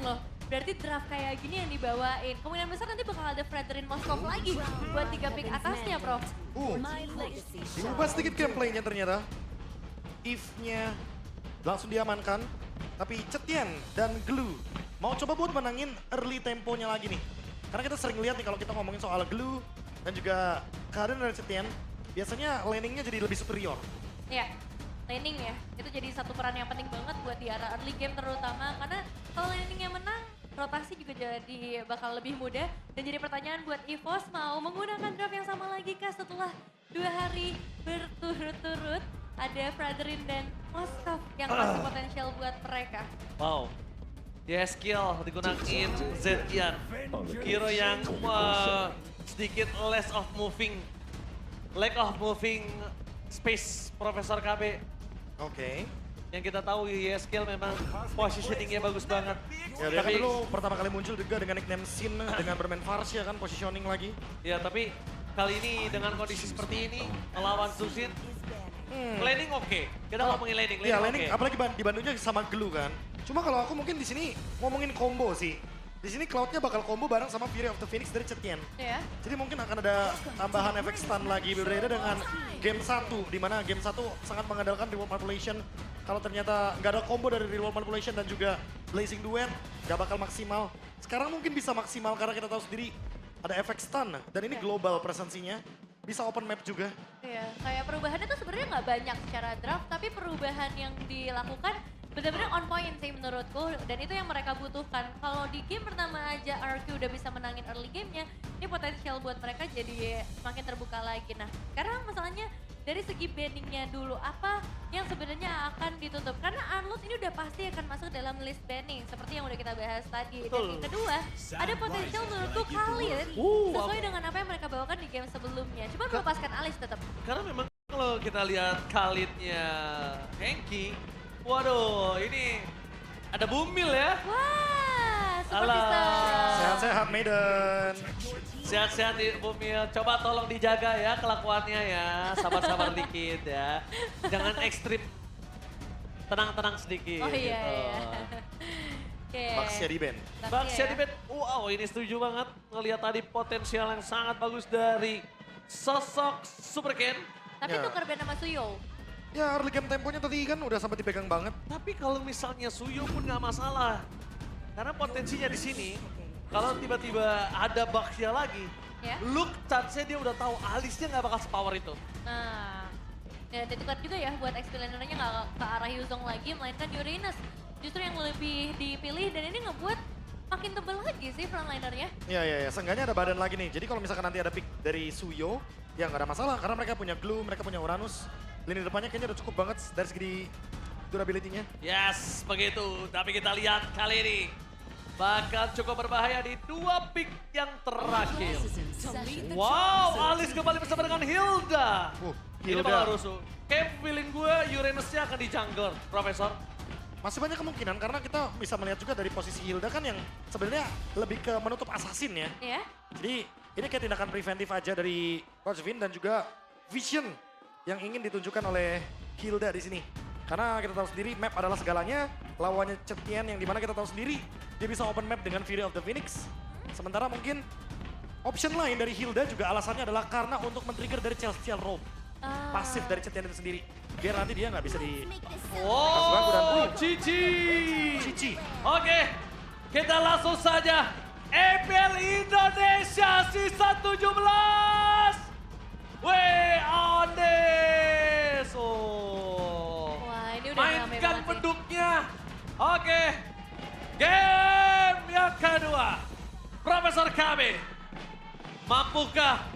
loh. Berarti draft kayak gini yang dibawain. Kemungkinan besar nanti bakal ada Fredrin Moskov lagi buat 3 pick atasnya, Prof. Diubah sedikit gameplaynya ternyata. If-nya langsung diamankan. Tapi Cetian dan Glue mau coba buat menangin early temponya lagi nih. Karena kita sering lihat nih kalau kita ngomongin soal Glue dan juga keadaan dari Cetian, biasanya landingnya jadi lebih superior. Ya, laning ya. Itu jadi satu peran yang penting banget buat di arah early game terutama. Karena kalau laningnya menang, rotasi juga jadi bakal lebih mudah. Dan jadi pertanyaan buat EVOS, mau menggunakan draft yang sama lagi kah setelah 2 hari berturut-turut? Ada Fredrin dan Moskov yang masih potensial buat mereka. Wow. Ya skill digunain Zetian. Hero yang sedikit less of moving. Lack of moving space Profesor KB. Oke. Yang kita tahu skill memang positioningnya bagus banget. Ya, dia kan dulu pertama kali muncul juga dengan nickname Sin, dengan bermain Farsia kan, positioning lagi. Ya tapi kali ini dengan kondisi seperti ini, melawan Susin, laning oke. Kita ngomongin laning, Iya, laning laning oke. apalagi dibantunya sama Glue kan. Cuma kalau aku mungkin di sini ngomongin combo sih. Di sini Cloud-nya bakal combo bareng sama Fury of the Phoenix dari Cetian. Ya. Jadi mungkin akan ada tambahan efek stun lagi berbeda dengan game 1. Di mana game 1 sangat mengandalkan reward manipulation. Kalau ternyata nggak ada combo dari reward manipulation dan juga Blazing Duet, nggak bakal maksimal. Sekarang mungkin bisa maksimal karena kita tahu sendiri ada efek stun. Dan ini global presensinya. Bisa open map juga. Iya, kayak perubahannya tuh sebenarnya nggak banyak secara draft, tapi perubahan yang dilakukan benar-benar on point sih menurutku. Dan itu yang mereka butuhkan. Kalau di game pertama aja RQ udah bisa menangin early game-nya, ini potensial buat mereka jadi semakin terbuka lagi. Nah, sekarang masalahnya dari segi banning-nya dulu, apa yang sebenarnya akan ditutup? Karena Unload ini udah pasti akan masuk dalam list banning, seperti yang udah kita bahas tadi. Dan yang kedua, ada potensial menurutku Khalid, sesuai dengan apa yang mereka bawakan di game sebelumnya. Cuma melepaskan Alice tetap. Karena memang kalau kita lihat Khalidnya Henki, waduh ini ada Bumil ya. Wah, super Alah. sister. Sehat-sehat Maiden. Sehat-sehat Bumil, coba tolong dijaga ya kelakuannya ya, sabar-sabar dikit ya. Jangan ekstrim, tenang-tenang sedikit. Oh iya, gitu. iya. Oke. Baxia di band. Baxia di bed, wow ini setuju banget. Ngelihat tadi potensial yang sangat bagus dari sosok Super Ken. Tapi Ya. tukar band sama Suyo. Ya early game temponya tadi kan udah sampai dipegang banget. Tapi kalau misalnya Suyo pun nggak masalah. Karena potensinya di sini, kalau tiba-tiba ada Baxia lagi, Ya. look chance-nya dia udah tahu alisnya nggak bakal sepower itu. Nah, dan ditukar juga ya buat XP lanernya nggak ke arah Yuzong lagi, melainkan Uranus. Justru yang lebih dipilih dan ini ngebuat makin tebal lagi sih frontlinernya. Iya. Seenggaknya ada badan lagi nih. Jadi kalau misalkan nanti ada pick dari Suyo, ya nggak ada masalah. Karena mereka punya Glue, mereka punya Uranus. Lini depannya kayaknya udah cukup banget dari segi durability-nya. Yes, begitu. Tapi kita lihat kali ini bakal cukup berbahaya di 2 pick yang terakhir. Wow, Alice kembali bersama dengan Hilda. Ini Hilda. bakal rusuh. Kayak feeling gue Uranusnya akan di jungler, Profesor. Masih banyak kemungkinan karena kita bisa melihat juga dari posisi Hilda kan yang sebenarnya lebih ke menutup assassin ya. Ya, Jadi ini kayak tindakan preventif aja dari Coach Vin dan juga vision yang ingin ditunjukkan oleh Hilda di sini. Karena kita tahu sendiri map adalah segalanya, lawannya Cetian yang dimana kita tahu sendiri dia bisa open map dengan Fury of the Phoenix. Sementara mungkin option lain dari Hilda juga alasannya adalah karena untuk men-trigger dari Celestial Robe. Pasif dari Cetian itu sendiri. Biar nanti dia nggak bisa di... Wow, Cici. Cici. Oke, kita langsung saja. EPL Indonesia sisa 17. Way on this. Oh. wah ini udah rame Mainkan banget sih. beduknya. Oke. Game yang kedua. Profesor KB. Mampukah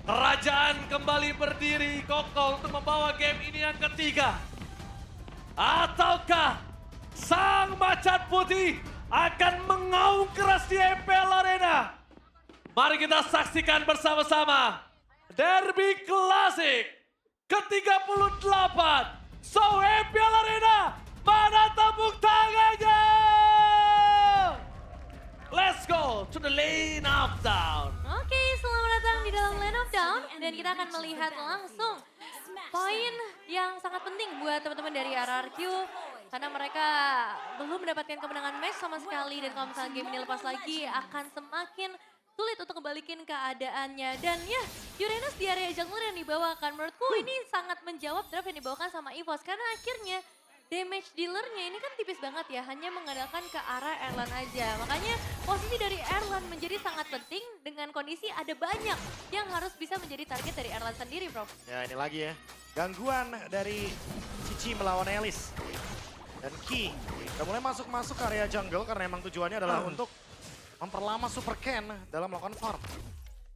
kerajaan kembali berdiri kokoh untuk membawa game ini yang ketiga? Ataukah sang macan putih akan mengaum keras di EPL Arena? Mari kita saksikan bersama-sama Derby Klasik ke-38. So EPL Arena, mana tepuk tangannya? Let's go to the lane of down. Oke, selamat datang di dalam Lane of Down dan kita akan melihat langsung poin yang sangat penting buat teman-teman dari RRQ. Karena mereka belum mendapatkan kemenangan match sama sekali. Dan kalau misalnya game ini lepas lagi akan semakin sulit untuk kembalikin keadaannya. Dan ya, Uranus di area jungler yang dibawakan. Menurutku ini sangat menjawab draft yang dibawakan sama EVOS. Karena akhirnya damage dealernya ini kan tipis banget ya. Hanya mengandalkan ke arah Erlan aja. Makanya posisi dari Erlan menjadi sangat penting. Dengan kondisi ada banyak yang harus bisa menjadi target dari Erlan sendiri, Bro. Ya ini lagi ya, gangguan dari Cici melawan Elis. Dan Ki udah mulai masuk ke area jungle karena emang tujuannya adalah untuk memperlama Super Ken dalam melakukan farm.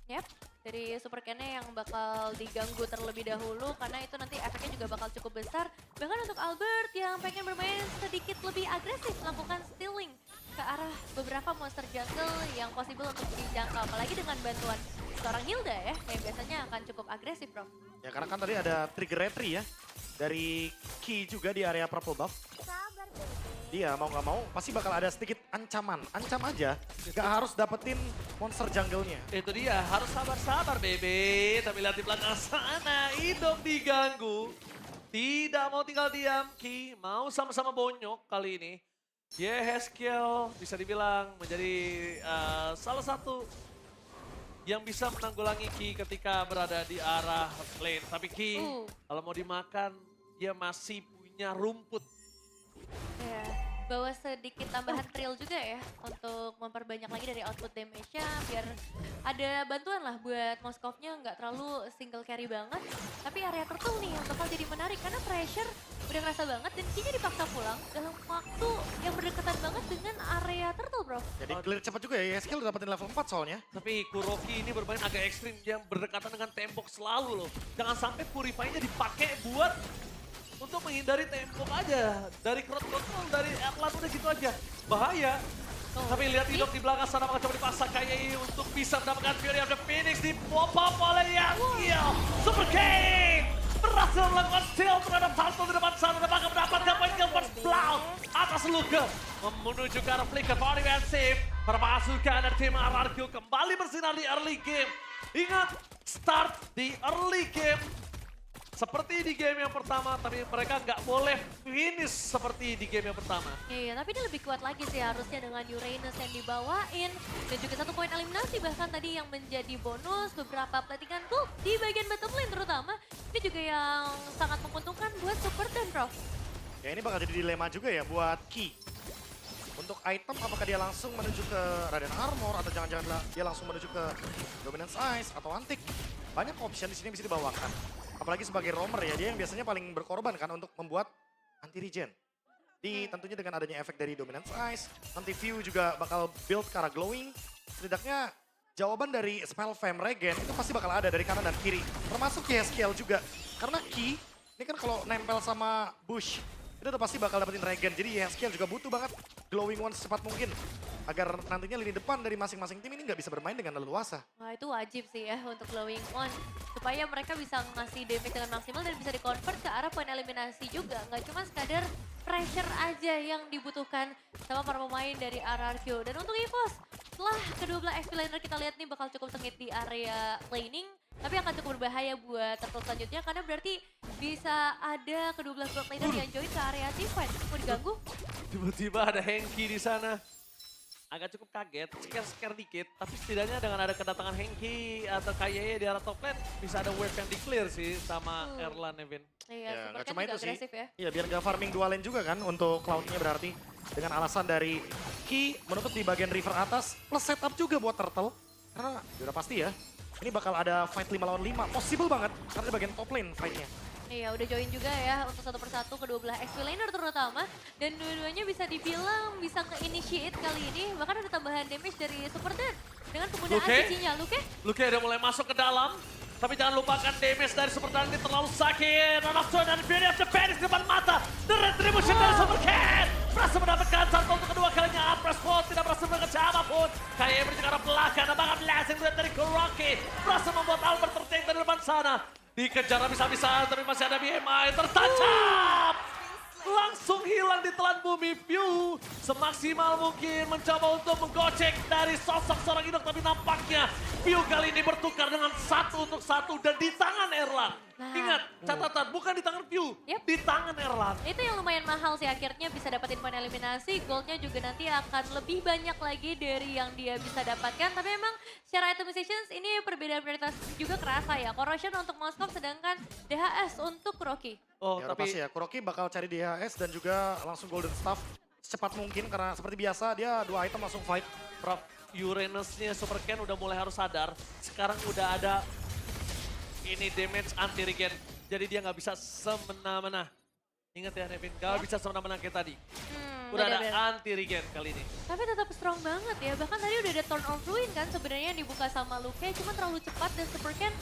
Yap, dari Super Ken-nya yang bakal diganggu terlebih dahulu karena itu nanti efeknya juga bakal cukup besar. Bahkan untuk Albert yang pengen bermain sedikit lebih agresif melakukan stealing ke arah beberapa monster jungle yang possible untuk dijangkau. Apalagi dengan bantuan seorang Hilda ya, yang biasanya akan cukup agresif, Bro. Ya karena kan tadi ada trigger retry ya dari Ki juga di area purple buff. Dia mau nggak mau pasti bakal ada sedikit ancaman. Ancam aja, nggak harus dapetin monster jungle-nya. Itu dia, harus sabar-sabar bebe. Tapi lihat di belakang sana, Idom diganggu. Tidak mau tinggal diam, Ki. Mau sama-sama bonyok kali ini. Yehezkiel bisa dibilang menjadi salah satu yang bisa menanggulangi Ki ketika berada di arah lane. Tapi Ki, kalau mau dimakan, dia masih punya rumput. Ya, bawa sedikit tambahan trill juga ya untuk memperbanyak lagi dari output damage-nya biar ada bantuan lah buat Moskovnya nggak terlalu single carry banget. Tapi area turtle nih yang bakal jadi menarik karena pressure udah ngerasa banget dan Ki-nya dipaksa pulang dalam waktu yang berdekatan banget dengan area turtle, Bro. Jadi clear cepat juga ya, skill udah dapetin level 4 soalnya. Tapi Kuroki ini bermain agak ekstrim, yang berdekatan dengan tembok selalu loh. Jangan sampai Purify-nya dipakai buat untuk menghindari tembok aja. Dari crowd control, dari Erlan udah gitu aja. Bahaya. Tapi lihat Idom di belakang sana bakal coba dipasang KYI untuk bisa mendapatkan Fury of the Phoenix di pop up oleh Yangkiel. Super King berhasil melakukan steal terhadap Turtle di depan sana dan bakal mendapatkan poin kill first blood atas Luka. Menuju ke arah flicker for defensive. Permasukan dari tim RRQ kembali bersinar di early game. Ingat, start di early game. Seperti di game yang pertama, tapi mereka nggak boleh finish seperti di game yang pertama. Iya, tapi ini lebih kuat lagi sih harusnya dengan Uranus yang dibawain. Dan juga 1 poin eliminasi bahkan tadi yang menjadi bonus beberapa platingan gold di bagian bottom lane terutama. Ini juga yang sangat menguntungkan buat Super dan Prof. Ya ini bakal jadi dilema juga ya buat Ki. Untuk item apakah dia langsung menuju ke Radiant Armor atau jangan-jangan dia langsung menuju ke Dominance Ice atau Antik. Banyak option di sini yang bisa dibawakan. Apalagi sebagai roamer ya, dia yang biasanya paling berkorban kan untuk membuat anti-regen. Tentunya dengan adanya efek dari Dominance Ice, nanti View juga bakal build ke arah glowing. Setidaknya jawaban dari spell fam regen itu pasti bakal ada dari kanan dan kiri. Termasuk Yehezkiel juga. Karena Ki, ini kan kalau nempel sama bush, itu udah pasti bakal dapetin regen. Jadi Yehezkiel juga butuh banget glowing one secepat mungkin. Agar nantinya lini depan dari masing-masing tim ini nggak bisa bermain dengan leluasa. Wah itu wajib sih ya untuk glowing on. Supaya mereka bisa ngasih damage dengan maksimal dan bisa di-convert ke arah poin eliminasi juga. Nggak cuma sekadar pressure aja yang dibutuhkan sama para pemain dari RRQ. Dan untuk EVOS, setelah kedua belah XP laner kita lihat nih bakal cukup sengit di area laning. Tapi akan cukup berbahaya buat turtle selanjutnya karena berarti bisa ada kedua belah bot laner yang join ke area team fight. Mau diganggu? Tiba-tiba ada Henki di sana. Agak cukup kaget, scare dikit. Tapi setidaknya dengan ada kedatangan Henki atau KYE di arah top lane, bisa ada wave yang di-clear sih sama Erlan, Evin. Iya, Ya, nggak Super cuma Cat itu juga sih. agresif ya. Iya, biar nggak farming dua lane juga kan untuk Cloud-nya berarti. Dengan alasan dari Ki menutup di bagian river atas, plus setup juga buat Turtle. Karena udah pasti ya, ini bakal ada fight 5 lawan 5. Possible banget, karena di bagian top lane fight-nya. Iya udah join juga ya untuk satu persatu kedua belah XP laner terutama. Dan dua-duanya bisa dibilang bisa nge-initiate kali ini. Bahkan ada tambahan damage dari Super Dad dengan penggunaan Cici-nya. Luke udah mulai masuk ke dalam. Tapi jangan lupakan damage dari Super Dan ini terlalu sakit. Nanaxo dan Beauty of the Phoenix di depan mata. The Retribution dari Super Cat. Berhasil mendapatkan Turtle untuk kedua kalinya. Uppress Fall tidak berhasil mendapatkan siapapun. Kayak menuju ke arah belakang. Dan bahkan blessing dari Kuroki. Berhasil membuat Albert terting dari depan sana. Dikejar habis-habisan, tapi masih ada BMI tertancap. Langsung hilang di telan bumi. View semaksimal mungkin mencoba untuk menggocek dari sosok seorang Indok, tapi nampaknya View kali ini bertukar dengan 1 untuk 1 dan di tangan Erlan. Nah. Ingat, catatan bukan di tangan View, Yep. di tangan Erlan. Itu yang lumayan mahal sih, akhirnya bisa dapetin poin eliminasi, goldnya juga nanti akan lebih banyak lagi dari yang dia bisa dapatkan. Tapi memang secara itemizations ini perbedaan prioritas juga kerasa ya. Corrosion untuk Moskov sedangkan DHS untuk Rocky. Oh, Ya udah tapi pasti ya, Kuroki bakal cari DHS dan juga langsung Golden Staff secepat mungkin karena seperti biasa dia 2 item langsung fight. Prof, Uranus-nya Super Ken udah mulai harus sadar. Sekarang udah ada ini damage anti-regen. Jadi dia nggak bisa semena-mena. Ingat ya Nevin, nggak bisa semena-mena kayak tadi. Udah ada bener-bener. anti-regen kali ini. Tapi tetap strong banget ya. Bahkan tadi udah ada Turn of Ruin kan sebenarnya yang dibuka sama Luke. Cuma terlalu cepat dan Super Ken.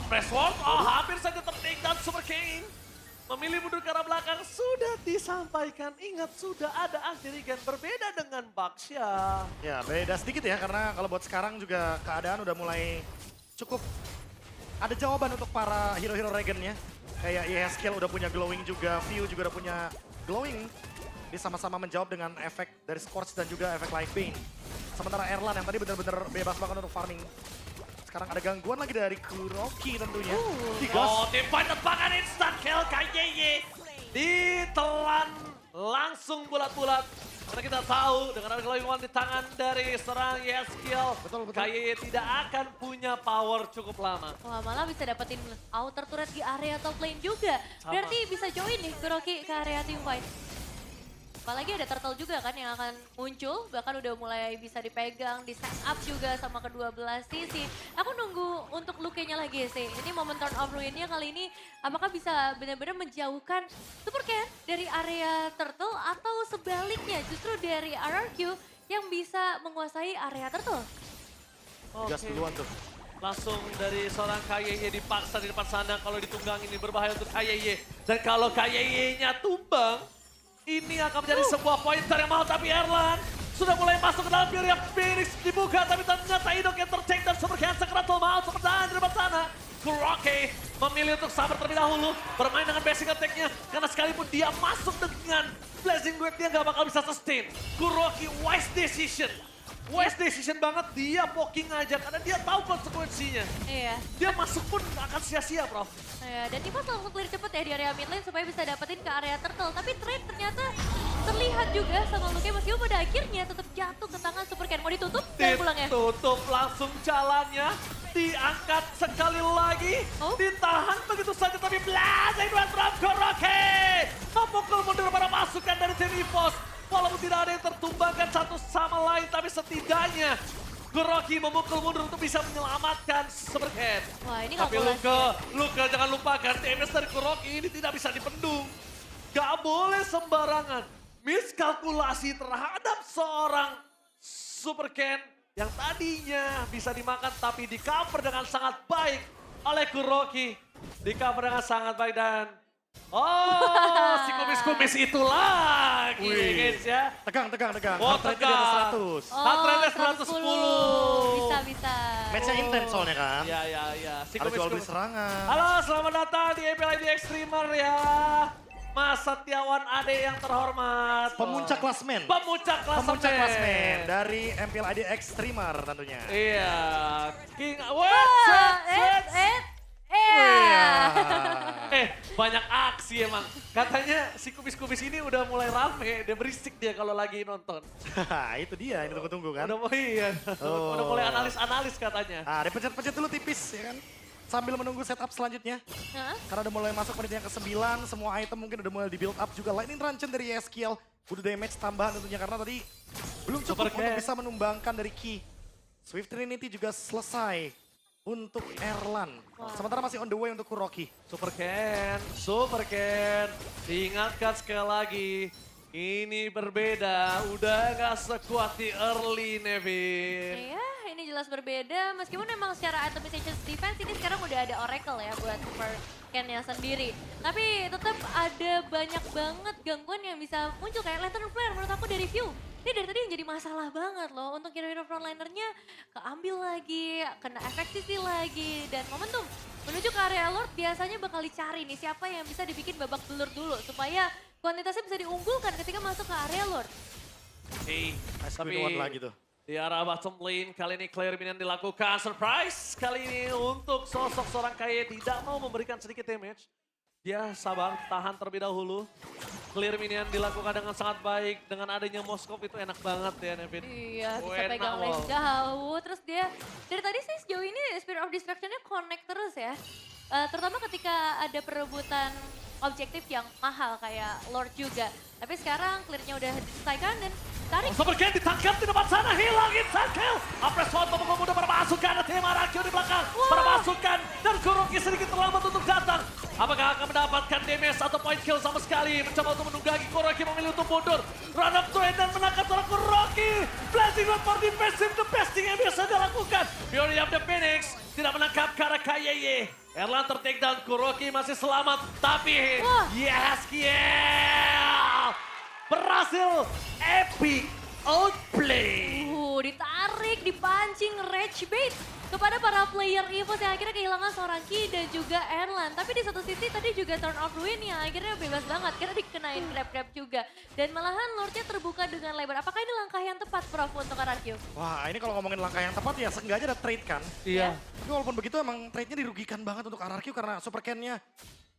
Press Sword, oh hampir saja tertake down Super Kane. Memilih mundur ke arah belakang, sudah disampaikan. Ingat, sudah ada anti-regen berbeda dengan Baxia. Ya beda sedikit ya karena kalau buat sekarang juga keadaan udah mulai cukup ada jawaban untuk para hero-hero Regennya. Kayak Yeskiel udah punya glowing juga, View juga udah punya glowing. Dia sama-sama menjawab dengan efek dari Scorch dan juga efek Life Bane. Sementara Erlan yang tadi benar-benar bebas banget untuk farming. Sekarang ada gangguan lagi dari Kuroki tentunya. Digas. Oh, timpan tebakan instant kill KYY. Ditelan langsung bulat-bulat. Karena kita tahu dengan ada glowing one di tangan dari serang Yeskiel. Betul, betul. KYY tidak akan punya power cukup lama. Wah malah bisa dapetin outer turret di area top lane juga. Sama. Berarti bisa join nih Kuroki ke area team fight. Apalagi ada turtle juga kan yang akan muncul, bahkan udah mulai bisa dipegang, di set up juga sama kedua belah sisi. Aku nunggu untuk Luke-nya lagi sih. Ini momen turn of ruin-nya kali ini apakah bisa benar-benar menjauhkan Super Ken dari area turtle atau sebaliknya justru dari RRQ yang bisa menguasai area turtle. Digas Oke. duluan tuh. Langsung dari seorang KYY dipaksa di depan sana. Kalau ditunggang ini berbahaya untuk KYY. Dan kalau KYY-nya tumbang, ini akan menjadi sebuah pointer yang mahal. Tapi Erlan sudah mulai masuk ke dalam area Phoenix dibuka. Tapi ternyata Indok yang tercek dan Super Ken sekeratul mahal. Super Ken di depan sana. Kuroki memilih untuk sabar terlebih dahulu. Bermain dengan basic attack-nya. Karena sekalipun dia masuk dengan Blazing Wave, dia nggak bakal bisa sustain. Kuroki wise decision. Wise decision banget, dia poking aja karena dia tahu konsekuensinya. Iya. Dia masuk pun akan sia-sia, Prof. Ya, dan Dimas langsung clear cepet ya di area mid lane supaya bisa dapetin ke area turtle. Tapi trade ternyata terlihat juga sama Luke meskipun pada akhirnya tetap jatuh ke tangan Super Ken. Mau ditutup dan pulangnya. Ditutup langsung jalannya, diangkat sekali lagi, Oh. ditahan begitu saja tapi blazing wave from Kuroki. Memukul mundur para pasukan dari tim EVOS. Walaupun tidak ada yang tertumbangkan satu sama lain, tapi setidaknya Kuroki memukul mundur untuk bisa menyelamatkan Super Ken. Wah ini Tapi kalkulasi. Luka jangan lupakan damage dari Kuroki ini tidak bisa dipendung. Gak boleh sembarangan. Miskalkulasi terhadap seorang Super Ken yang tadinya bisa dimakan tapi di cover dengan sangat baik oleh Kuroki. Di cover dengan sangat baik dan si kumis-kumis itu lagi guys ya. Tegang. Oh, Heart rate-nya di atas tegang. 100. Heart rate-nya 110. Bisa. Match-nya Oh. intens soalnya kan. Ya. Si Ada jual beli kumis-kumis. serangan. Halo, selamat datang di MPLID Extremer ya. Mas Setiawan Ade yang terhormat. Pemuncak klasmen. Pemuncak klasemen. Dari MPL ID Extremer tentunya. Iya. King. Banyak aksi emang. Katanya si kumis-kumis ini udah mulai rame. Dia berisik dia kalau lagi nonton. Itu dia yang ditunggu-tunggu kan. Udah mulai analis-analis katanya. Ah, dipencet-pencet dulu tipis ya kan. Sambil menunggu setup selanjutnya. Hah? Karena udah mulai masuk menit yang ke-9, semua item mungkin udah mulai di-build up juga. Lightning Rancen dari Yeskiel, butuh damage tambahan tentunya karena tadi belum cukup Super untuk Ken. bisa menumbangkan dari Ki. Swift Trinity juga selesai untuk Erlan. Sementara masih on the way untuk Kuroki. Super Ken. Diingatkan sekali lagi. Ini berbeda, udah gak sekuat di early, Nevin. Iya, ini jelas berbeda. Meskipun memang secara itemization defense ini sekarang udah ada Oracle ya buat Super Ken-nya sendiri. Tapi tetap ada banyak banget gangguan yang bisa muncul kayak Lantern Flare menurut aku dari View. Ini dari tadi yang jadi masalah banget loh untuk hero-hero frontlinernya keambil lagi, kena efek sisi lagi. Dan momentum menuju ke area Lord biasanya bakal dicari nih siapa yang bisa dibikin babak belur dulu supaya kuantitasnya bisa diunggulkan ketika masuk ke area Lord. Oke, Nice tapi Queen one lagi tuh. di arah bottom lane kali ini clear minion dilakukan. Surprise kali ini untuk sosok seorang Kaye tidak mau memberikan sedikit damage. Dia sabar, tahan terlebih dahulu. Clear minion dilakukan dengan sangat baik. Dengan adanya Moskov itu enak banget ya Nevin. Iya, bisa Enak, pegang Wal. lane jauh. Terus dia, dari tadi sih sejauh ini Spirit of Destruction-nya connect terus ya. Terutama ketika ada perebutan objektif yang mahal kayak Lord juga. Tapi sekarang clear-nya udah diselesaikan dan tarik. Super Ken ditangkap di depan sana, hilang inside kill. Apres One pemukul muda berpasukan, ada tim Arakyo di belakang. Berpasukan dan Kuroki sedikit terlambat untuk datang. Apakah akan mendapatkan damage atau point kill sama sekali? Mencoba untuk menunggangi, Kuroki memilih untuk mundur. Run up trade dan menangkap seorang Kuroki. Blessing Rod for defensive, the best thing yang bisa dilakukan. Fury of the Phoenix tidak menangkap Karakayeye. Erlan ter-take down, Kuroki masih selamat. Tapi, yes, kill! Berhasil epic outplay. Ditarik, dipancing, rage bait kepada para player EVOS yang akhirnya kehilangan seorang Ki dan juga Erlan. Tapi di satu sisi tadi juga turn off Ruin yang akhirnya bebas banget karena dikenain grab-grab juga. Dan malahan Lordnya terbuka dengan lebar. Apakah ini langkah yang tepat Prof untuk Arakyo? Wah ini kalau ngomongin langkah yang tepat ya seenggaknya ada trade kan. Iya. Tapi walaupun begitu emang trade-nya dirugikan banget untuk RRQ karena Super Ken-nya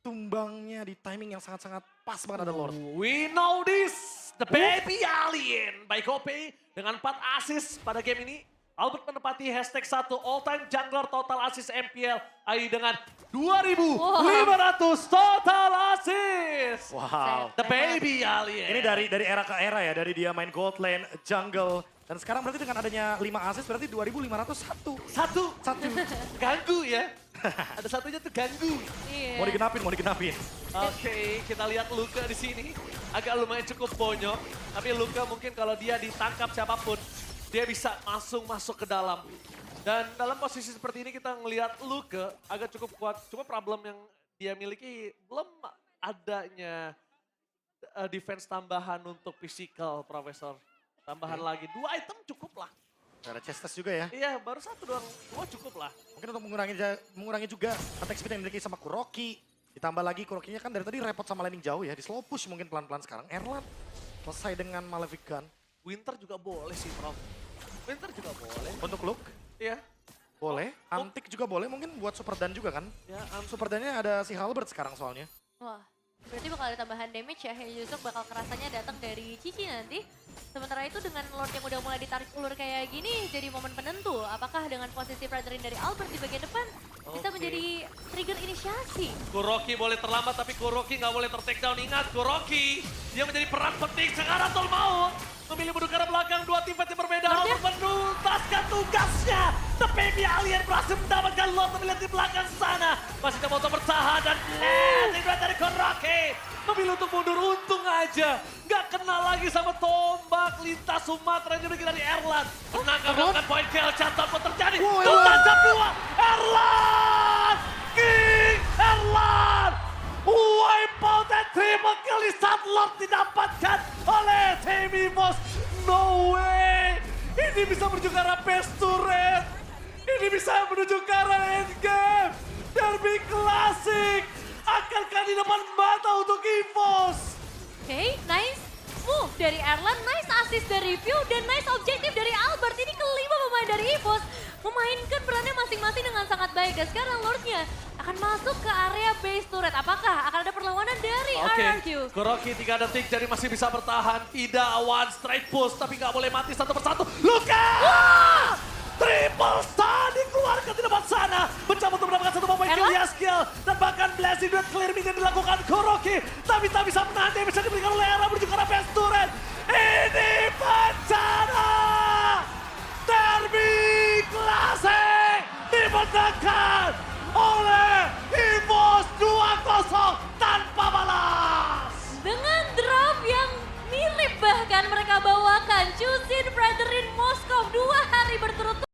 tumbangnya di timing yang sangat-sangat pas banget ada Lord. We know this. The baby alien by Kope dengan 4 assist pada game ini. Albert menempati hashtag 1 all-time jungler total assist MPL AI dengan 2.500 total assist. Wow. The baby alien. Ini dari era ke era ya, dari dia main gold lane, jungle. Dan sekarang berarti dengan adanya 5 assist berarti 2.501. Satu. Satu. Ganggu ya. Ada satunya tuh ganggu. Iya. Mau digenapin. Oke, kita lihat Luka di sini. Agak lumayan cukup bonyok. Tapi Luka mungkin kalau dia ditangkap siapapun, dia bisa langsung masuk ke dalam. Dan dalam posisi seperti ini kita ngelihat Luka agak cukup kuat. Cuma problem yang dia miliki belum adanya defense tambahan untuk physical, Profesor. Tambahan lagi, 2 item cukup lah. Ada chest juga ya. Iya, baru 1 doang, 2 cukup lah. Mungkin untuk mengurangi juga attack speed yang dimiliki sama Kuroki. Ditambah lagi Kurokinya kan dari tadi repot sama landing jauh ya. Di slow push mungkin pelan-pelan sekarang. Erlan selesai dengan Malefic Gun. Winter juga boleh sih, Prof. Winter juga boleh. Untuk look Iya. boleh. Antik juga boleh mungkin buat Super Dan juga kan. Ya, Super Dan-nya ada si Halbert sekarang soalnya. Wah, berarti bakal ada tambahan damage ya. Yang justru bakal kerasanya datang dari Cici nanti. Sementara itu dengan Lord yang udah mulai ditarik ulur kayak gini jadi momen penentu. Apakah dengan posisi Praterin dari Albert di bagian depan bisa Oke. menjadi trigger inisiasi? Kuroki boleh terlambat tapi Kuroki nggak boleh ter-take down. Ingat Kuroki, dia menjadi peran penting sekarang Tol mau memilih mundur ke arah belakang. 2 tim fight yang berbeda. Albert menuntaskan tugasnya. The baby alien berhasil mendapatkan Lord terlihat di belakang sana. Masih mau bertahan dan landing dari Kuroki. Memilih untuk mundur, untung aja. Nggak kena lagi sama tombak lintas Sumatera yang dimiliki dari Erlan. Menangkap melakukan point kill, catat pun terjadi. Tuntas jam 2, Erlan! King Erlan! Wipe out dan triple kill di saat Lord didapatkan oleh Team EVOS. No way! Ini bisa menuju ke arah best turret. Ini bisa menuju ke arah endgame. Derby Classic akankah di depan mata untuk EVOS. Oke, nice move dari Erlan, nice assist dari View, dan nice objektif dari Albert. Ini kelima pemain dari EVOS memainkan perannya masing-masing dengan sangat baik. Dan sekarang Lordnya akan masuk ke area base turret. Apakah akan ada perlawanan dari RRQ? Kuroki 3 detik jadi masih bisa bertahan. Tidak one straight push tapi nggak boleh mati satu persatu. Luka! Triple stun dikeluarkan di depan sana. Mencoba untuk mendapatkan satu point kill, Erlan? skill. Dan bahkan blessing duet clear minion dilakukan Kuroki. Tapi tak bisa menahan damage yang diberikan oleh Era menuju ke arah base turret. Ini bencana! Derby Classic dimenangkan oleh EVOS 2-0 tanpa balas. Dengan drop yang mirip bahkan mereka bawakan. Chusin, Praterin, Moskov 2 hari berturut-turut.